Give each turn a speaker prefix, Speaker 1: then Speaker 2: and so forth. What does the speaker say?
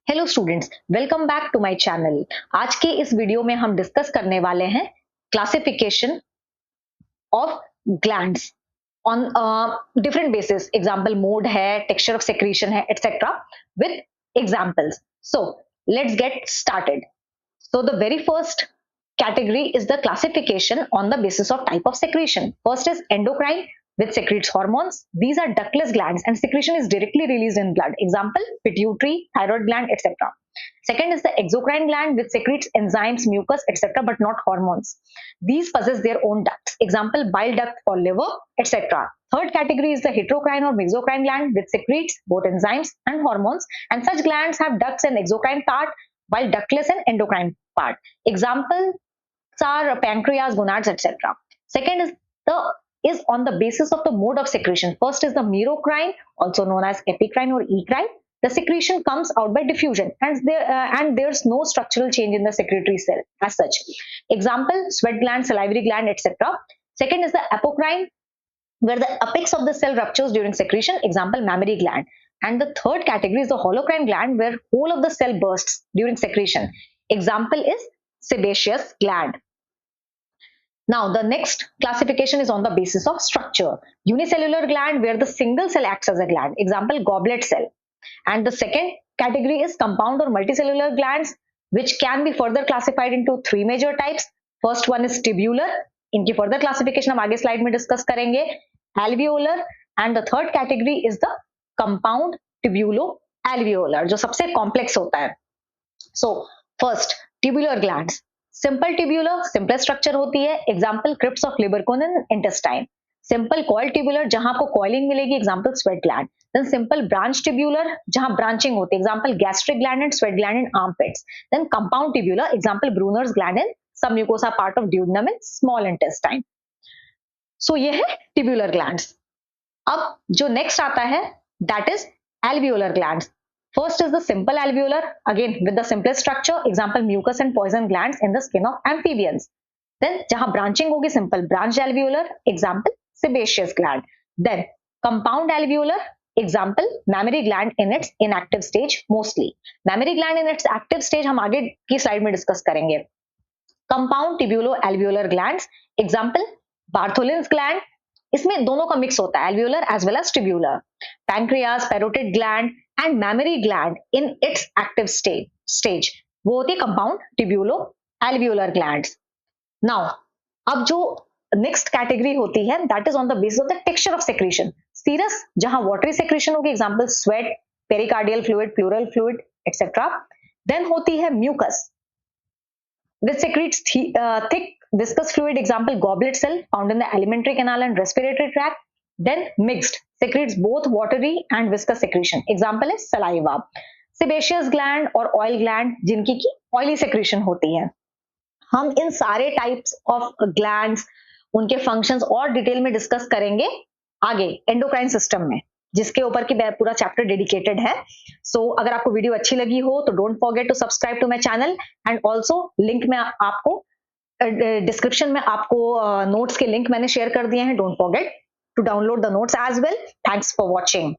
Speaker 1: Hello students, welcome back to my channel. आज के इस वीडियो में हम डिस्कस करने वाले हैं classification of glands on different basis. Example mode है, टेक्सचर ऑफ सेक्रीशन है, etcetera with examples. So let's get started. So the very first category is the classification on the basis of type of secretion. First is endocrine, which secretes hormones. These are ductless glands and secretion is directly released in blood. Example, pituitary, thyroid gland, etc. Second is the exocrine gland, which secretes enzymes, mucus, etc. but not hormones. These possess their own ducts. Example, bile duct for liver, etc. Third category is the heterocrine or mesocrine gland, which secretes both enzymes and hormones. And such glands have ducts and exocrine part, while ductless and endocrine part. Examples are pancreas, gonads, etc. Second is on the basis of the mode of secretion. First is the merocrine, also known as epicrine or ecrine. The secretion comes out by diffusion, and there's no structural change in the secretory cell as such. Example, sweat gland, salivary gland, etc. Second is the apocrine, where the apex of the cell ruptures during secretion. Example, mammary gland. And the third category is the holocrine gland, where whole of the cell bursts during secretion. Example is sebaceous gland. Now, the next classification is on the basis of structure. Unicellular gland, where the single cell acts as a gland. Example, goblet cell. And the second category is compound or multicellular glands, which can be further classified into three major types. First one is tubular. इनकी further classification हम आगे slide में discuss करेंगे. Alveolar. And the third category is the compound tubulo-alveolar, जो सबसे complex होता है. So, first, tubular glands. Simple tubular, simple structure होती है. Example, crypts of Libercon and intestine. Simple coiled tubular, जहां आपको coiling मिलेगी. Example, sweat gland. Then simple branch tubular, जहां branching होती है. Example, gastric gland and sweat gland in armpits. Then compound tubular, example, Brunner's gland in submucosa part of duodenum in small intestine. So ये है tubular glands. अब जो next आता है, that is alveolar glands. First is the simple alveolar, again with the simplest structure. Example, mucus and poison glands in the skin of amphibians. Then जहां branching होगी, simple branched alveolar. Example, sebaceous gland. Then compound alveolar. Example, mammary gland in its inactive stage mostly. Mammary gland in its active stage हम आगे की slide में discuss करेंगे. Compound tubulo-alveolar glands. Example, Bartholin's gland. इसमें दोनों का mix होता है, alveolar as well as tubular. Pancreas, parotid gland and mammary gland in its active stage वो होती है compound tubulo-alveolar glands. Now, अब जो next category होती है, that is on the basis of the texture of secretion. Serous, जहां watery secretion होगी. Example, sweat, pericardial fluid, pleural fluid, etc. Then होती है mucus, which secretes thick viscous fluid. Example, goblet cell found in the alimentary canal and respiratory tract. Then mixed, secretes both watery and viscous secretion. Example is saliva. Sebaceous gland और oil gland, जिनकी की oily secretion होती है. हम इन सारे types of glands, उनके functions और detail में डिस्कस करेंगे आगे एंडोक्राइन सिस्टम में, जिसके ऊपर की पूरा चैप्टर डेडिकेटेड है. सो अगर आपको वीडियो अच्छी लगी हो तो don't forget to subscribe to my channel. And also link में आपको डिस्क्रिप्शन में आपको नोट्स के लिंक मैंने शेयर कर दिए हैं. Don't forget to download the notes as well. Thanks for watching.